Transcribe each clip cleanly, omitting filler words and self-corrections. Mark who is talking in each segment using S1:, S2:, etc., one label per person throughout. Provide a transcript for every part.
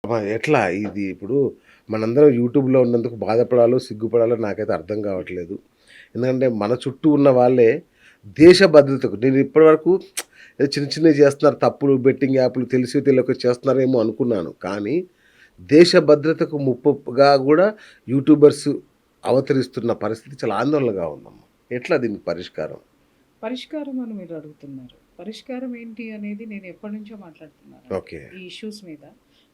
S1: ఎట్లా ఇది ఇప్పుడు మనందరం యూట్యూబ్‌లో ఉన్నందుకు బాధపడాలో, సిగ్గుపడాలో నాకైతే అర్థం కావట్లేదు. ఎందుకంటే మన చుట్టూ ఉన్న వాళ్ళే దేశ భద్రతకు నేను ఇప్పటివరకు ఏదో చిన్న చిన్నవి చేస్తున్నారు తప్పులు బెట్టింగ్ యాప్‌లు తెలిసో తెలియకో చేస్తున్నారేమో అనుకున్నాను. కానీ దేశ భద్రతకు ముప్పుగా గూడా యూట్యూబర్స్ అవతరిస్తున్న పరిస్థితి చాలా ఆందోళనగా ఉందమ్మా. ఎట్లా దీనికి పరిష్కారం?
S2: పరిష్కారం అని మీరు అడుగుతున్నారు. పరిష్కారం ఏంటి అనేది నేను ఎప్పటినుంచో మాట్లాడుతున్నానండి.
S1: ఓకే.
S2: ఈ ఇష్యూస్ మీద.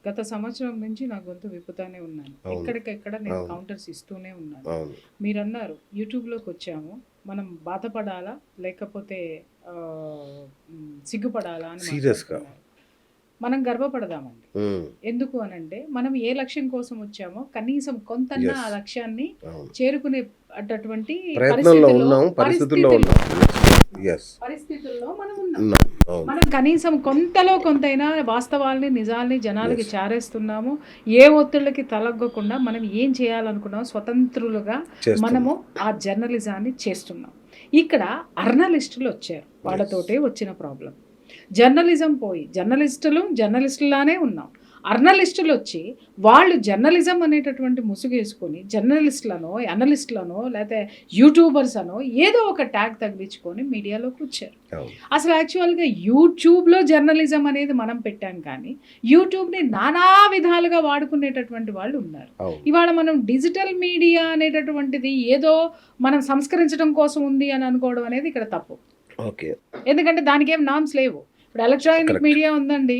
S2: గత సంవత్సరం నుంచి నా గొంతు విప్పుతానే ఉన్నాను.
S1: అవును.
S2: ఎక్కడికెక్కడ నేను
S1: అవును.
S2: కౌంటర్స్ ఇస్తూనే ఉన్నాను.
S1: అవును.
S2: మీరన్నారు యూట్యూబ్‌లోకొచ్చాము. మనం బాధపడాలా? లేకపోతే సిగ్గుపడాలా అని
S1: సీరియస్‌గా.
S2: మాట్లాడుతున్నారు. మనం గర్వపడదామండి.
S1: హ్మ్.
S2: ఎందుకు అనంటే మనం ఏ లక్ష్యం కోసం వచ్చామో కనీసం కొంతన్నా ఆ
S1: యెస్.
S2: లక్ష్యాన్ని
S1: అవును.
S2: చేరుకునే అటువంటి
S1: ప్రయత్నంలో ఉన్నాం. పరిస్థితుల్లో ఉన్నాం. యెస్.
S2: పరిస్థితుల్లో మనం ఉన్నాం.
S1: ఉన్నాం. అవును.
S2: మనం కనీసం కొంతలో కొంతైనా వాస్తవాల్ని, నిజాల్ని జనాలకి
S1: యెస్.
S2: చారేస్తున్నాము. ఏ ఒత్తిళ్ళకి తలొగ్గకుండా మనం ఏం చేయాలనుకున్నామో స్వతంత్రులుగా
S1: చేస్తున్నాం.
S2: మనము ఆ జర్నలిజాన్ని చేస్తున్నాం. ఇక్కడ అర్నలిస్టులొచ్చారు. వాళ్ళతోటే వచ్చిన ప్రాబ్లమ్. జర్నలిజం పోయి జర్నలిస్టులానే ఉన్నాం. అర్నలిస్టులొచ్చి వాళ్ళు జర్నలిజం అనేటటువంటి ముసుగేసుకొని జర్నలిస్టులనో, అనలిస్టులనో లేతే యూట్యూబర్స్ అనో ఏదో ఒక ట్యాగ్ తగిలించుకొని మీడియాలోకి వచ్చారు.
S1: అవును.
S2: అసలు యాక్చువల్‌గా యూట్యూబ్‌లో జర్నలిజం అనేది మనం పెట్టాం కానీ, యూట్యూబ్‌ని నానా విధాలుగా వాడుకునేటటువంటి వాళ్ళు ఉన్నారు.
S1: అవును.
S2: ఇవాళ మనం డిజిటల్ మీడియా అనేటటువంటిది ఏదో మనం సంస్కరించడం కోసం ఉంది అని అనుకోవడం అనేది ఇక్కడ తప్పు.
S1: ఓకే.
S2: ఎందుకంటే దానికేం నార్మ్స్ లేవు. ఇప్పుడు ఎలక్ట్రానిక్
S1: కరెక్ట్.
S2: మీడియా ఉందండి.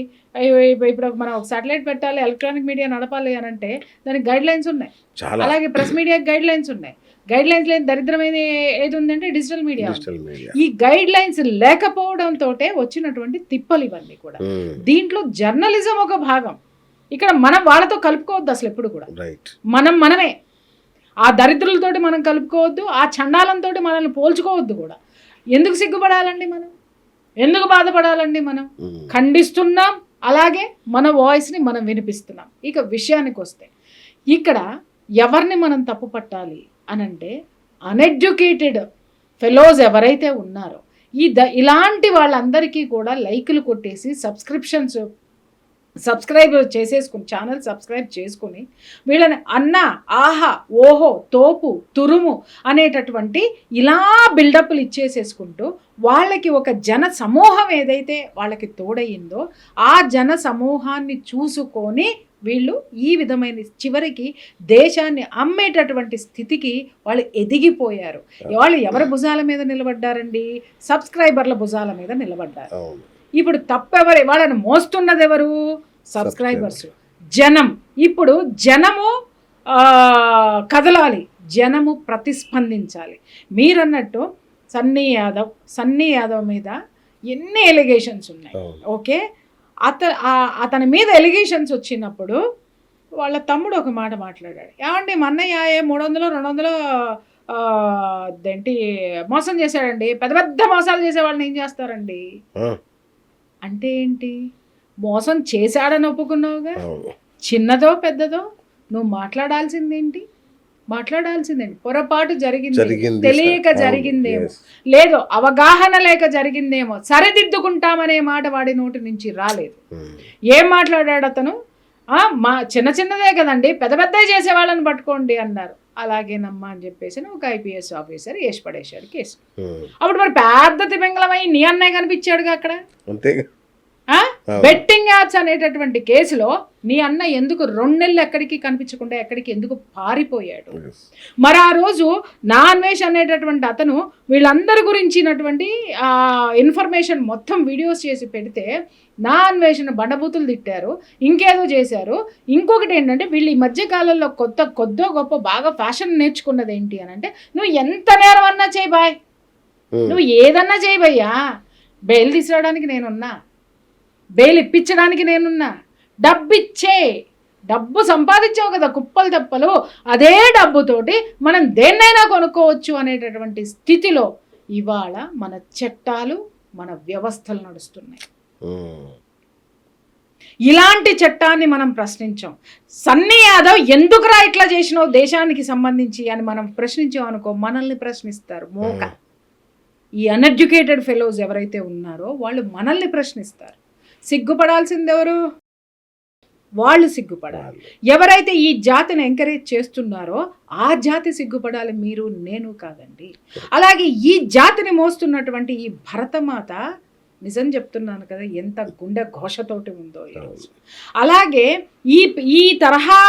S2: ఇప్పుడు మనం ఒక సాటిలైట్ పెట్టాలి, ఎలక్ట్రానిక్ మీడియా నడపాలి అనంటే దానికి గైడ్‌లైన్స్ ఉన్నాయి.
S1: చాలా.
S2: అలాగే ప్రెస్ మీడియాకి గైడ్‌లైన్స్ ఉన్నాయి. గైడ్‌లైన్స్ లేని దరిద్రమైన ఏది ఉందంటే డిజిటల్ మీడియా ఉంది.
S1: Digital media.
S2: ఈ గైడ్‌లైన్స్ లేకపోవడంతోటే వచ్చినటువంటి తిప్పలు ఇవన్నీ కూడా.
S1: హ్మ్.
S2: దీంట్లో జర్నలిజం ఒక భాగం. ఇక్కడ మనం వాళ్ళతో కలుపుకోవద్దు అసలు ఎప్పుడు కూడా.
S1: రైట్.
S2: మనమే. ఆ దరిద్రులతోటి మనం కలుపుకోవద్దు. ఆ చండాలంతోటి మనల్ని పోల్చుకోవద్దు కూడా. ఎందుకు సిగ్గుపడాలండి మనం? ఎందుకు బాధపడాలండి మనం?
S1: హ్మ్.
S2: ఖండిస్తున్నాం. అలాగే మన వాయిస్‌ని మనం వినిపిస్తున్నాం. ఇక విషయానికొస్తే ఇక్కడ ఎవరిని మనం తప్పు పట్టాలి అనంటే అన్‌ఎడ్యుకేటెడ్ ఫెలోస్ ఎవరైతే ఉన్నారో ఇలాంటి వాళ్ళందరికీ కూడా లైకులు కొట్టేసి సబ్స్క్రైబ్ చేసేసుకుని ఛానల్ సబ్స్క్రైబ్ చేసుకుని వీళ్ళని అన్న, ఆహా, ఓహో, తోపు, తురుము అనేటటువంటి ఇలా బిల్డప్లు ఇచ్చేసేసుకుంటూ వాళ్ళకి ఒక జన సమూహం ఏదైతే వాళ్ళకి తోడయిందో ఆ జన సమూహాన్ని చూసుకొని వీళ్ళు ఈ విధమైన చివరికి దేశాన్ని అమ్మేటటువంటి స్థితికి వాళ్ళు ఎదిగిపోయారు. వాళ్ళు ఎవరి భుజాల మీద నిలబడ్డారండి? సబ్స్క్రైబర్ల భుజాల మీద నిలబడ్డారు.
S1: అవును.
S2: ఇప్పుడు తప్పెవరు? వాళ్ళని మోస్తున్నది ఎవరు? సబ్స్క్రైబర్స్, జనం. ఇప్పుడు జనము కదలాలి, జనము ప్రతిస్పందించాలి. మీరన్నట్టు సన్నీ యాదవ్ మీద ఎన్ని ఎలిగేషన్స్ ఉన్నాయి. ఓకే, అతని మీద ఎలిగేషన్స్ వచ్చినప్పుడు వాళ్ళ తమ్ముడు ఒక మాట మాట్లాడాడు. ఏమండి మన్నయ్య 300 200 అదేంటి మోసం చేశాడండి. పెద్ద పెద్ద మోసాలు చేసే వాళ్ళని ఏం చేస్తారండి అంటే ఏంటి? మోసం చేశాడని ఒప్పుకున్నావుగా. చిన్నదో పెద్దదో నువ్వు మాట్లాడాల్సిందేంటి? పొరపాటు జరిగింది, తెలియక జరిగిందేమో, లేదు అవగాహన లేక జరిగిందేమో, సరిదిద్దుకుంటామనే మాట వాడి నోటి నుంచి రాలేదు. ఏం మాట్లాడాడు అతను? మా చిన్నదే కదండి, పెద్ద పెద్దవి చేసే వాళ్ళని పట్టుకోండి అన్నారు. అలాగేనమ్మా అని చెప్పేసి ఒక ఐపీఎస్ ఆఫీసర్ వేసి పడేశాడు కేసు. అప్పుడు మరి పెద్ద తిమింగళమై నీ అన్నయ్య కనిపించాడుగా అక్కడ. బెట్టింగ్ యాప్స్ అనేటటువంటి కేసులో నీ అన్న ఎందుకు 2 నెలలు ఎక్కడికి కనిపించకుండా ఎక్కడికి ఎందుకు పారిపోయాడు? మరి ఆ రోజు నా అన్వేష్ అనేటటువంటి అతను వీళ్ళందరి గురించినటువంటి ఇన్ఫర్మేషన్ మొత్తం వీడియోస్ చేసి పెడితే నా అన్వేషణ బండబూతులు తిట్టారు, ఇంకేదో చేశారు. ఇంకొకటి ఏంటంటే వీళ్ళు ఈ మధ్య కాలంలో కొద్దో గొప్ప బాగా ఫ్యాషన్ నేర్చుకున్నది ఏంటి అని అంటే, నువ్వు ఎంత నేరం అన్నా చేయి బాయ్, నువ్వు ఏదన్నా చేయి భయ్యా, బెయిల్ తీసుకురావడానికి నేనున్నా, బెయిల్ ఇప్పించడానికి నేనున్నా, డబ్బు సంపాదించావు కదా కుప్పలు తప్పలు, అదే డబ్బుతోటి మనం దేన్నైనా కొనుక్కోవచ్చు అనేటటువంటి స్థితిలో ఇవాళ మన చట్టాలు, మన వ్యవస్థలు నడుస్తున్నాయి. ఇలాంటి చట్టాన్ని మనం ప్రశ్నించాం. సన్నీ యాదవ్ ఎందుకురా ఇట్లా చేసినావు దేశానికి సంబంధించి అని మనం ప్రశ్నించాం అనుకో, మనల్ని ప్రశ్నిస్తారు. మోక ఈ అన్ఎడ్యుకేటెడ్ ఫెలోస్ ఎవరైతే ఉన్నారో వాళ్ళు మనల్ని ప్రశ్నిస్తారు. సిగ్గుపడాల్సిందెవరు? వాళ్ళు సిగ్గుపడాలి. ఎవరైతే ఈ జాతిని ఎంకరేజ్ చేస్తున్నారో ఆ జాతి సిగ్గుపడాలి, మీరు నేను కాదండి. అలాగే ఈ జాతిని మోస్తున్నటువంటి ఈ భరతమాత నిజం చెప్తున్నాను కదా ఎంత గుండె ఘోషతోటి ఉందో ఈరోజు. అలాగే ఈ తరహా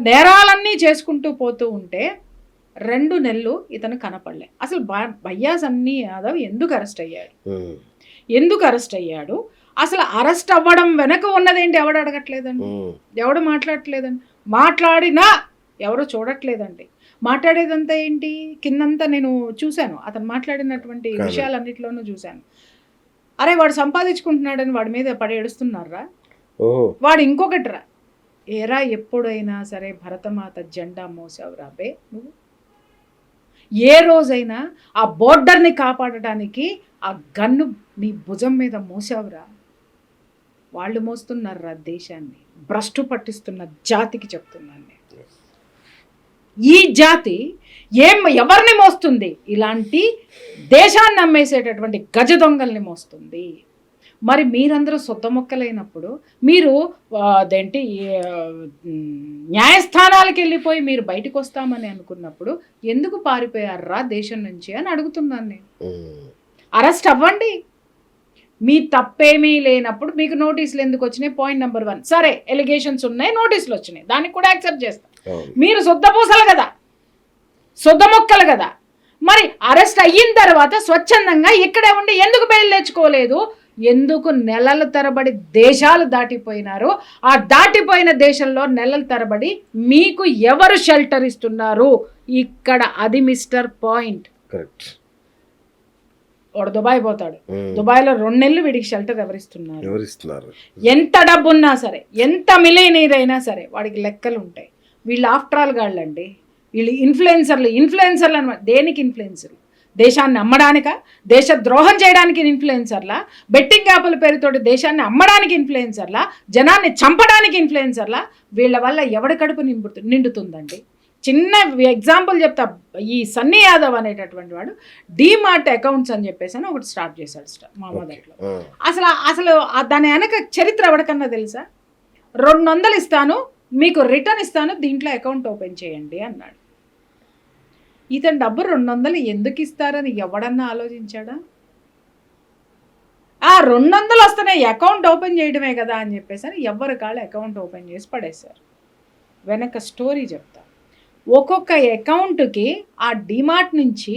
S2: నేరాలన్నీ చేసుకుంటూ పోతూ ఉంటే 2 నెలలు ఇతను కనపడలే. అసలు భయ్యా సన్నీ యాదవ్ ఎందుకు అరెస్ట్ అయ్యాడు? అసలు అరెస్ట్ అవ్వడం వెనక ఉన్నదేంటి? ఎవడు అడగట్లేదండి, ఎవడు మాట్లాడట్లేదండి. మాట్లాడినా ఎవరు చూడట్లేదండి. మాట్లాడేదంతా ఏంటి? కిందంతా నేను చూశాను, అతను మాట్లాడినటువంటి విషయాలన్నిటిలోనూ చూశాను. అరే వాడు సంపాదించుకుంటున్నాడని వాడి మీద పడి ఏడుస్తున్నారా? వాడు ఇంకొకటిరా, ఏరా ఎప్పుడైనా సరే భరతమాత జెండా మోసావురా బే నువ్వు? ఏ రోజైనా ఆ బోర్డర్ని కాపాడటానికి ఆ గన్ను నీ భుజం మీద మోసావురా? వాళ్ళు మోస్తున్నారా దేశాన్ని, భ్రష్టు పట్టిస్తున్న జాతికి చెప్తున్నాను నేను. ఈ జాతి ఎవరిని మోస్తుంది? ఇలాంటి దేశాన్ని అమ్మేసేటటువంటి గజ దొంగల్ని మోస్తుంది. మరి మీరందరూ సొంత మొక్కలైనప్పుడు మీరు అదేంటి న్యాయస్థానాలకు వెళ్ళిపోయి మీరు బయటకు వస్తామని అనుకున్నప్పుడు ఎందుకు పారిపోయారా దేశం నుంచి అని అడుగుతున్నాను నేను. అరెస్ట్ అవ్వండి, మీ తప్పేమీ లేనప్పుడు మీకు నోటీసులు ఎందుకు వచ్చినాయి? Point number 1. సరే ఎలిగేషన్స్ ఉన్నాయి, నోటీసులు వచ్చినాయి, దానికి కూడా యాక్సెప్ట్ చేస్తాం. మీరు శుద్ధపూసలు కదా, శుద్ధ మొక్కలు కదా. మరి అరెస్ట్ అయిన తర్వాత స్వచ్ఛందంగా ఇక్కడే ఉండి ఎందుకు బెయిల్ తెచ్చుకోలేదు? ఎందుకు నెలల తరబడి దేశాలు దాటిపోయినారు? ఆ దాటిపోయిన దేశంలో నెలల తరబడి మీకు ఎవరు షెల్టర్ ఇస్తున్నారు? ఇక్కడ అది మిస్టర్ పాయింట్. వాడు దుబాయ్ పోతాడు, దుబాయ్లో 2 నెలలు వీడికి షెల్టర్ ఎవరిస్తున్నారు? ఎంత డబ్బు ఉన్నా సరే, ఎంత మిలియనీర్ అయినా సరే వాడికి లెక్కలు ఉంటాయి. వీళ్ళు ఆఫ్టర్ ఆల్ గాళ్ళండి, వీళ్ళు ఇన్ఫ్లుయెన్సర్లు అనమాట. దేనికి ఇన్ఫ్లుయెన్సర్లు? దేశాన్ని అమ్మడానిక? దేశ ద్రోహం చేయడానికి ఇన్ఫ్లుయెన్సర్లా? బెట్టింగ్ యాప్ల పేరుతోటి దేశాన్ని అమ్మడానికి ఇన్ఫ్లుయెన్సర్లా? జనాన్ని చంపడానికి ఇన్ఫ్లుయెన్సర్లా? వీళ్ళ వల్ల ఎవడి కడుపు నిండుతుందండి? చిన్న ఎగ్జాంపుల్ చెప్తా. ఈ సన్నీ యాదవ్ అనేటటువంటి వాడు డీమార్ట్ అకౌంట్స్ అని చెప్పేసి ఒకటి స్టార్ట్ చేశాడు మా మొదట్లో. అసలు దాని వెనక చరిత్ర ఎవరికన్నా తెలుసా? 200 ఇస్తాను, మీకు రిటర్న్ ఇస్తాను, దీంట్లో అకౌంట్ ఓపెన్ చేయండి అన్నాడు. ఇతను డబ్బు 200 ఎందుకు ఇస్తారని ఎవడన్నా ఆలోచించాడా? ఆ 200 వస్తున్నాయి, అకౌంట్ ఓపెన్ చేయడమే కదా అని చెప్పేసి ఎవరి కాళ్ళు అకౌంట్ ఓపెన్ చేసి పడేశారు. వెనక స్టోరీ చెప్తా. ఒక్కొక్క అకౌంట్కి ఆ డిమార్ట్ నుంచి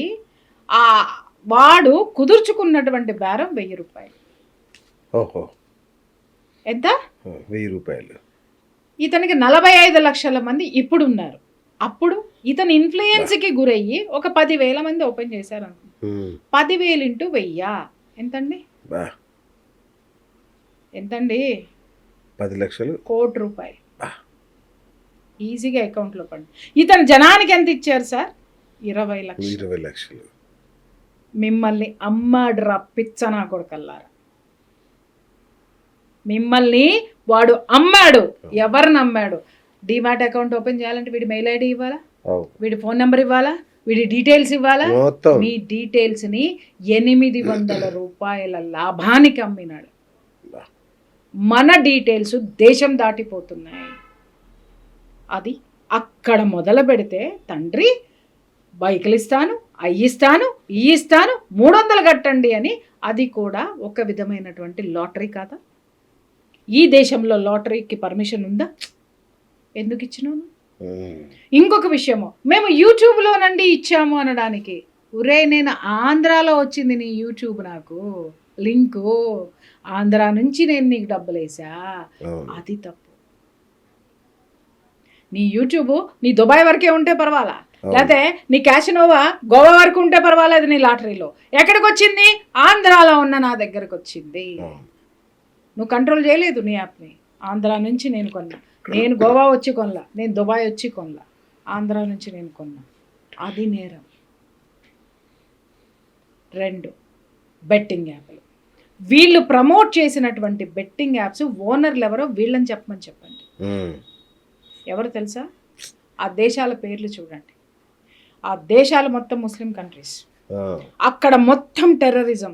S2: వాడు కుదుర్చుకున్నటువంటి బేరం 1000 రూపాయలు. ఎంత?
S1: 1000 రూపాయలు.
S2: ఇతనికి 45 లక్షల మంది ఇప్పుడు ఉన్నారు. అప్పుడు ఇతని ఇన్ఫ్లుయెన్స్కి గురయ్యి ఒక 10,000 మంది ఓపెన్ చేశారు అనుకో. 10,000 × 1000 ఎంతండి?
S1: 10 లక్షలు,
S2: 1 కోటి రూపాయలు ఈజీగా అకౌంట్లో పడి. ఇతను జనానికి ఎంత ఇచ్చారు సార్? 20 లక్షలు. మిమ్మల్ని అమ్మాడురా పిచ్చనా కొడుకల్లారా, మిమ్మల్ని వాడు అమ్మాడు. ఎవరిని అమ్మాడు? డిమార్ట్ అకౌంట్ ఓపెన్ చేయాలంటే వీడి మెయిల్ ఐడి ఇవ్వాలా, వీడి ఫోన్ నెంబర్ ఇవ్వాలా, వీడి డీటెయిల్స్ ఇవ్వాలా. మీ డీటెయిల్స్ని 800 రూపాయల లాభానికి అమ్మినాడు. మన డీటెయిల్స్ దేశం దాటిపోతున్నాయి. అది అక్కడ మొదలు పెడితే తండ్రి బైకులు ఇస్తాను, ఇస్తాను 300 కట్టండి అని. అది కూడా ఒక విధమైనటువంటి లాటరీ కాదా? ఈ దేశంలో లాటరీకి పర్మిషన్ ఉందా? ఎందుకు ఇచ్చినాను? ఇంకొక విషయము, మేము యూట్యూబ్లోనండి ఇచ్చాము అనడానికి. ఒరే, నేను ఆంధ్రాలో వచ్చింది నీ యూట్యూబ్, నాకు లింకు ఆంధ్రా నుంచి నేను నీకు డబ్బులు వేసా, అది తప్పు. నీ యూట్యూబ్ నీ దుబాయ్ వరకే ఉంటే పర్వాలా, లేకపోతే నీ క్యాషినోవా గోవా వరకు ఉంటే పర్వాలేదు. నీ లాటరీలో ఎక్కడికి వచ్చింది? ఆంధ్రాలో ఉన్న నా దగ్గరకు వచ్చింది. నువ్వు కంట్రోల్ చేయలేదు నీ యాప్ని. ఆంధ్రా నుంచి నేను కొన్నా, నేను గోవా వచ్చి కొనలా, నేను దుబాయ్ వచ్చి కొనలా, ఆంధ్రా నుంచి నేను కొన్నా. అది నేరం. 2 బెట్టింగ్ యాప్లు. వీళ్ళు ప్రమోట్ చేసినటువంటి బెట్టింగ్ యాప్స్ ఓనర్లు ఎవరో వీళ్ళని చెప్పండి. ఎవరు తెలుసా? ఆ దేశాల పేర్లు చూడండి. ఆ దేశాలు మొత్తం ముస్లిం కంట్రీస్. అక్కడ మొత్తం టెర్రరిజం,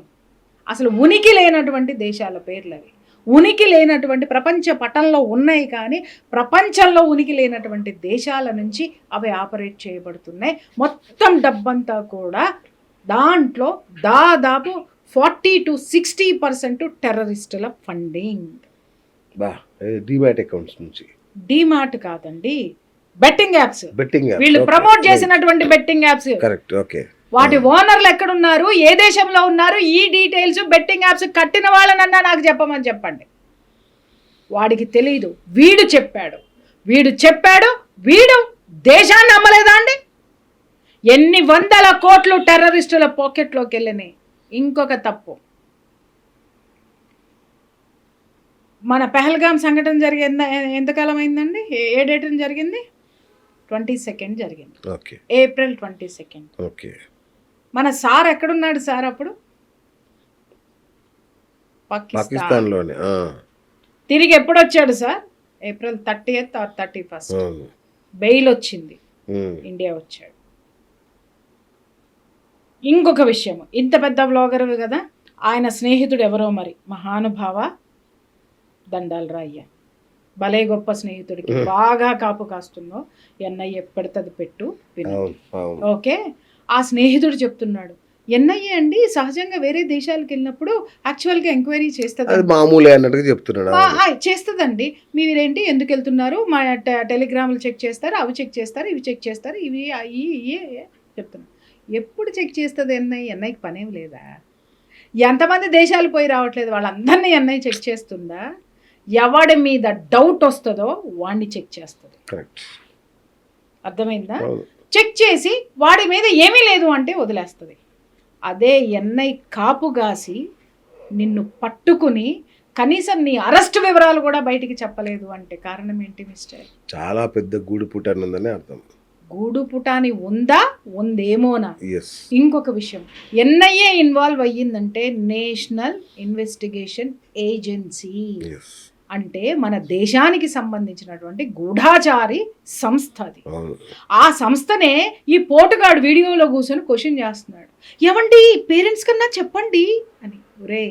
S2: అసలు ఉనికి లేనటువంటి దేశాల పేర్లు అవి. ఉనికి లేనటువంటి ప్రపంచ పటంలో ఉన్నాయి, కానీ ప్రపంచంలో ఉనికి లేనటువంటి దేశాల నుంచి అవి ఆపరేట్ చేయబడుతున్నాయి. మొత్తం డబ్బంతా కూడా దాంట్లో దాదాపు 40-60% టెర్రరిస్టుల ఫండింగ్.
S1: డిమాట్ అకౌంట్స్ నుంచి.
S2: డిమార్ట్ కాదండి, బెట్టింగ్ యాప్స్.
S1: బెట్టింగ్
S2: వీళ్ళు ప్రమోట్ చేసినటువంటి బెట్టింగ్ యాప్స్.
S1: కరెక్ట్. ఓకే.
S2: వాటి ఓనర్లు ఎక్కడున్నారు, ఏ దేశంలో ఉన్నారు, ఈ డీటెయిల్స్ బెట్టింగ్ యాప్స్ కట్టిన వాళ్ళనన్నా నాకు చెప్పమని చెప్పండి. వాడికి తెలియదు, వీడు చెప్పాడు. వీడు దేశాన్ని అమ్మలేదా అండి? ఎన్ని వందల కోట్లు టెర్రరిస్టుల పాకెట్లోకి వెళ్ళినాయి. ఇంకొక తప్పు, మన పెహల్గాం సంఘటన జరిగి ఎంతకాలం అయిందండి? ఏ డేట్ జరిగింది? 22nd జరిగింది. April 22nd.
S1: ఓకే.
S2: మన సార్ ఎక్కడున్నాడు సార్ అప్పుడు?
S1: పాకిస్తాన్లోనే.
S2: తిరిగి ఎప్పుడు వచ్చాడు sir? April 30th or 31st bail వచ్చింది, ఇండియా వచ్చాడు. ఇంకొక విషయం, ఇంత పెద్ద బ్లాగర్ కదా, ఆయన స్నేహితుడు ఎవరో మరి, మహానుభావ దండాలు రాయ్య, భలే గొప్ప స్నేహితుడికి బాగా కాపు కాస్తుందో ఎన్ఐఏ పెడతది పెట్టు విను. ఓకే, ఆ స్నేహితుడు చెప్తున్నాడు, ఎన్ఐఏ అండి సహజంగా వేరే దేశాలకు వెళ్ళినప్పుడు యాక్చువల్గా ఎంక్వైరీ చేస్తుంది,
S1: మామూలే అన్నట్టుగా చెప్తున్నాడు.
S2: చేస్తుందండి. మీరేంటి ఎందుకు వెళ్తున్నారు, మా టెలిగ్రాములు చెక్ చేస్తారు, అవి చెక్ చేస్తారు, ఇవి చెక్ చేస్తారు, ఇవి చెప్తున్నారు. ఎప్పుడు చెక్ చేస్తుంది ఎన్ఐకి పనేం లేదా? ఎంతమంది దేశాలు పోయి రావట్లేదు, వాళ్ళందరినీ ఎన్ఐ చెక్ చేస్తుందా? ఎవడి మీద డౌట్ వస్తుందో వాడిని చెక్ చేస్తుంది. అర్థమైందా? చెక్ చేసి వాడి మీద ఏమీ లేదు అంటే వదిలేస్తుంది. అదే ఎన్ఐ కాపుగాసి నిన్ను పట్టుకుని కనీసం నీ అరెస్ట్ వివరాలు కూడా బయటికి చెప్పలేదు అంటే కారణం ఏంటి మిస్టర్?
S1: చాలా పెద్ద గూడు పుటాని ఉందని అర్థం.
S2: గూడు పుటాని ఉందేమోనా? ఇంకొక విషయం, ఎన్ఐఏ ఇన్వాల్వ్ అయ్యిందంటే నేషనల్ ఇన్వెస్టిగేషన్ ఏజెన్సీ, అంటే మన దేశానికి సంబంధించినటువంటి గూఢాచారి సంస్థ అది. ఆ సంస్థనే ఈ పోటుగాడు వీడియోలో కూర్చొని క్వశ్చన్ చేస్తున్నాడు, ఏమండి పేరెంట్స్ కన్నా చెప్పండి అని. ఒరే,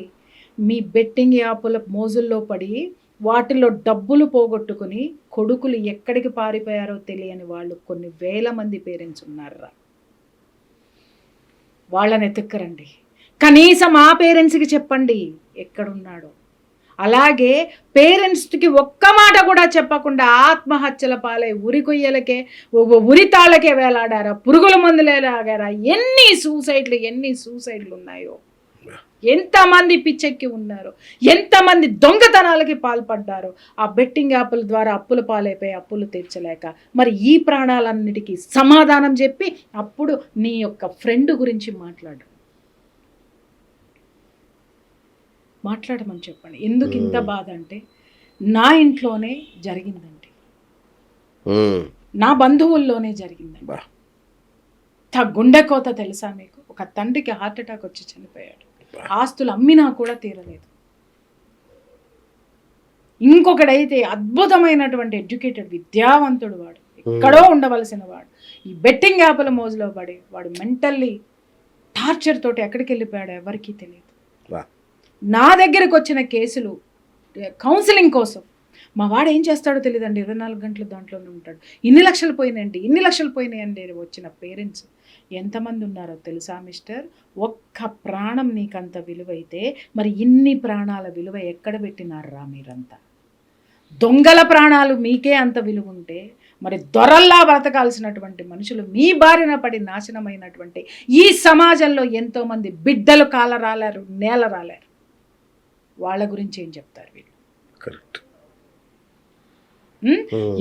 S2: మీ బెట్టింగ్ యాప్ల మోజుల్లో పడి వాటిలో డబ్బులు పోగొట్టుకుని కొడుకులు ఎక్కడికి పారిపోయారో తెలియని వాళ్ళు కొన్ని వేల మంది పేరెంట్స్ ఉన్నారా, వాళ్ళని ఎత్తుక్కరండి. కనీసం ఆ పేరెంట్స్కి చెప్పండి ఎక్కడున్నాడో. అలాగే పేరెంట్స్కి ఒక్క మాట కూడా చెప్పకుండా ఆత్మహత్యల పాలై ఉరి కొయ్యలకే ఉరి తాళ్ళకే వేలాడారా, పురుగుల మందులే లాగారా, ఎన్ని సూసైడ్లు ఉన్నాయో, ఎంతమంది పిచ్చెక్కి ఉన్నారు, ఎంతమంది దొంగతనాలకి పాల్పడ్డారు ఆ బెట్టింగ్ యాప్ల ద్వారా, అప్పుల పాలైపోయి అప్పులు తీర్చలేక. మరి ఈ ప్రాణాలన్నిటికీ సమాధానం చెప్పి అప్పుడు నీ యొక్క ఫ్రెండ్ గురించి మాట్లాడమని చెప్పండి. ఎందుకు ఇంత బాధ అంటే, నా ఇంట్లోనే జరిగిందండి, నా బంధువుల్లోనే జరిగిందండి. గుండెకోత తెలుసా మీకు? ఒక తండ్రికి హార్ట్ అటాక్ వచ్చి చనిపోయాడు, ఆస్తులు అమ్మినా కూడా తీరలేదు. ఇంకొకడైతే అద్భుతమైనటువంటి ఎడ్యుకేటెడ్ విద్యావంతుడు, వాడు ఎక్కడో ఉండవలసిన వాడు, ఈ బెట్టింగ్ యాప్ల మోజులో పడి వాడు మెంటల్లీ టార్చర్ తోటి ఎక్కడికి వెళ్ళిపోయాడు ఎవరికీ తెలియదు. నా దగ్గరకు వచ్చిన కేసులు కౌన్సిలింగ్ కోసం మా వాడు ఏం చేస్తాడో తెలియదండి, 24 గంటలు దాంట్లోనే ఉంటాడు. ఇన్ని లక్షలు పోయినాయండి వచ్చిన పేరెంట్స్ ఎంతమంది ఉన్నారో తెలుసా మిస్టర్? ఒక్క ప్రాణం నీకంత విలువైతే మరి ఇన్ని ప్రాణాల విలువ ఎక్కడ పెట్టినారా మీరంతా? దొంగల ప్రాణాలు మీకే అంత విలువ ఉంటే మరి దొరల్లా బ్రతకాల్సినటువంటి మనుషులు మీ బారిన పడి నాశనమైనటువంటి ఈ సమాజంలో ఎంతోమంది బిడ్డలు కాలరాలారు, నేల రాలారు. వాళ్ళ గురించి ఏం చెప్తారు వీళ్ళు?
S1: కరెక్ట్.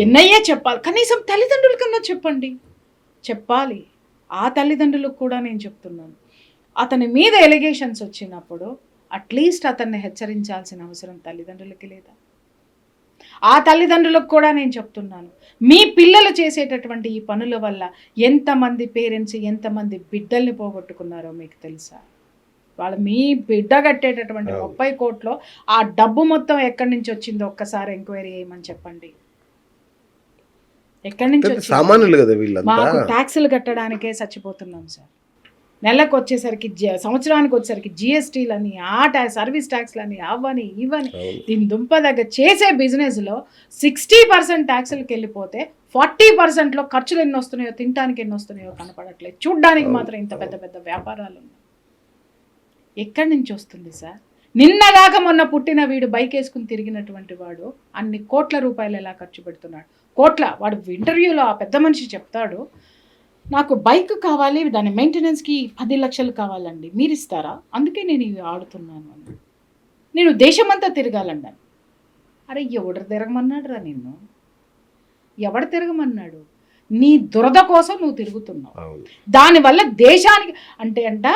S2: ఎన్నయ్యే చెప్పాలి, కనీసం తల్లిదండ్రుల కన్నా చెప్పాలి. ఆ తల్లిదండ్రులకు కూడా నేను చెప్తున్నాను, అతని మీద ఎలిగేషన్స్ వచ్చినప్పుడు అట్లీస్ట్ అతన్ని హెచ్చరించాల్సిన అవసరం తల్లిదండ్రులకి లేదా? ఆ తల్లిదండ్రులకు కూడా నేను చెప్తున్నాను, మీ పిల్లలు చేసేటటువంటి ఈ పనుల వల్ల ఎంతమంది పేరెంట్స్, ఎంతమంది బిడ్డల్ని పోగొట్టుకున్నారో మీకు తెలుసా? వాళ్ళు మీ బిడ్డ కట్టేటటువంటి 30 కోట్లో ఆ డబ్బు మొత్తం ఎక్కడి నుంచి వచ్చిందో ఒక్కసారి ఎంక్వైరీ చేయమని చెప్పండి. ఎక్కడి నుంచి వచ్చింది?
S1: సామాన్యులు కదా వీళ్ళంతా.
S2: మాకు ట్యాక్సులు కట్టడానికే చచ్చిపోతున్నాం సార్. నెలకు వచ్చేసరికి సంవత్సరానికి వచ్చేసరికి జిఎస్టీలని సర్వీస్ ట్యాక్స్లని అవని ఇవని దీని దుంపదగ్గ చేసే బిజినెస్లో 60% ట్యాక్సులకు వెళ్ళిపోతే 40%లో ఖర్చులు ఎన్ని వస్తున్నాయో తినడానికి ఎన్ని వస్తున్నాయో కనపడట్లేదు. చూడ్డానికి మాత్రం ఇంత పెద్ద పెద్ద వ్యాపారాలు ఉన్నాయి. ఎక్కడి నుంచి వస్తుంది సార్? నిన్నగాక మొన్న పుట్టిన వీడు బైక్ వేసుకుని తిరిగినటువంటి వాడు అన్ని కోట్ల రూపాయలు ఎలా ఖర్చు పెడుతున్నాడు? వాడు ఇంటర్వ్యూలో ఆ పెద్ద మనిషి చెప్తాడు, నాకు బైక్ కావాలి, దాని మెయింటెనెన్స్కి 10 లక్షలు కావాలండి, మీరు ఇస్తారా? అందుకే నేను ఇవి ఆడుతున్నాను అన్నాడు. నేను దేశమంతా తిరగాలన్నాను. అరే ఎవడు తిరగమన్నాడు రా నిన్ను? ఎవడు తిరగమన్నాడు? నీ దురద కోసం నువ్వు తిరుగుతున్నావు. దానివల్ల దేశానికి అంట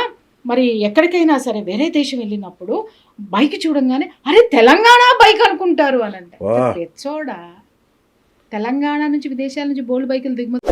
S2: మరి ఎక్కడికైనా సరే వేరే దేశం వెళ్ళినప్పుడు బైక్ చూడంగానే అరే తెలంగాణ బైక్ అనుకుంటారు అని అంటే తెచ్చోడా, తెలంగాణ నుంచి విదేశాల నుంచి బోల్డ్ బైకులు దిగుమతి